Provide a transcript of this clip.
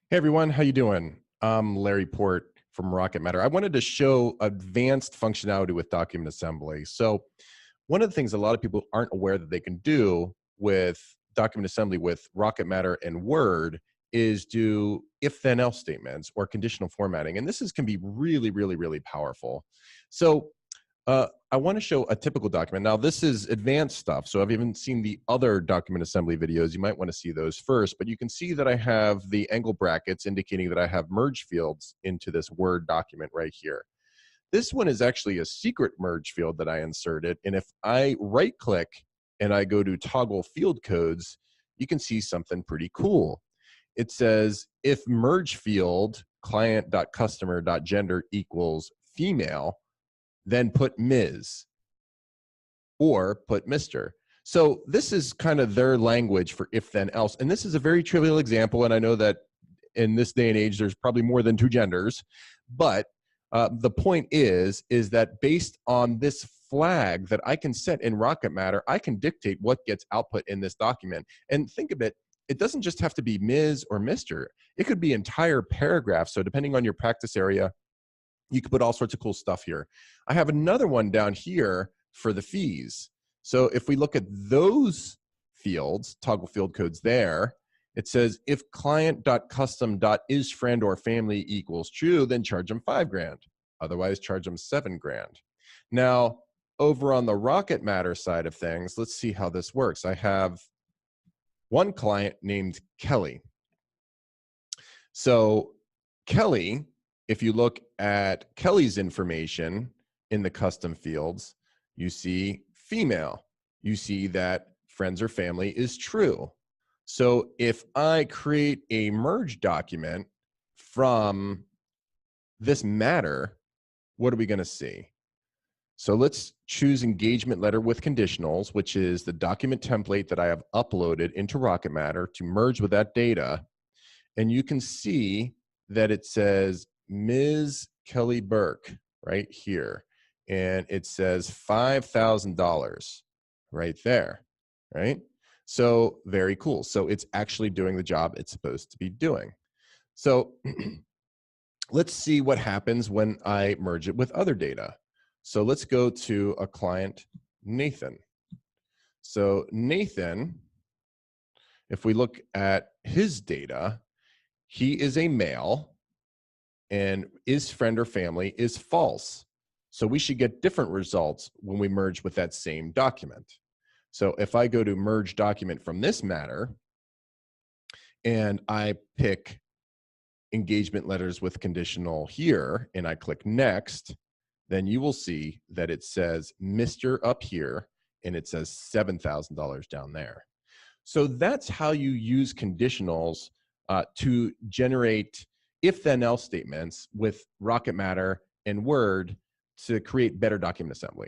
Hey everyone, how you doing? I'm Larry Port from Rocket Matter. I wanted to show advanced functionality with document assembly. So, one of the things a lot of people aren't aware that they can do with document assembly with Rocket Matter and Word is do if then else statements or conditional formatting. And this can be really, really, really powerful. So, I want to show a typical document. Now, this is advanced stuff. So if you haven't seen the other document assembly videos, you might want to see those first. But you can see that I have the angle brackets indicating that I have merge fields into this Word document right here. This one is actually a secret merge field that I inserted. And if I right click and I go to toggle field codes, you can see something pretty cool. It says if merge field client.customer.gender equals female, then put Ms. or put Mr. So this is kind of their language for if then else. And this is a very trivial example. And I know that in this day and age, there's probably more than two genders. But the point is that based on this flag that I can set in Rocket Matter, I can dictate what gets output in this document. And think of it, it doesn't just have to be Ms. or Mr. It could be entire paragraphs. So depending on your practice area, you can put all sorts of cool stuff here. I have another one down here for the fees. So if we look at those fields, toggle field codes there, it says if client.custom.isFriend or family equals true, then charge them $5,000. Otherwise, charge them $7,000. Now, over on the Rocket Matter side of things, let's see how this works. I have one client named Kelly. So Kelly, if you look at Kelly's information in the custom fields, you see female. You see that friends or family is true. So if I create a merge document from this matter, what are we going to see? So let's choose engagement letter with conditionals, which is the document template that I have uploaded into Rocket Matter to merge with that data. And you can see that it says Ms. Kelly Burke right here. And it says $5,000 right there, right? So very cool. So it's actually doing the job it's supposed to be doing. So let's see what happens when I merge it with other data. So let's go to a client, Nathan. So Nathan, if we look at his data, he is a male and is friend or family is false. So we should get different results when we merge with that same document. So if I go to merge document from this matter and I pick engagement letters with conditional here and I click next, then you will see that it says Mr. up here and it says $7,000 down there. So that's how you use conditionals to generate if then else statements with Rocket Matter and Word to create better document assembly.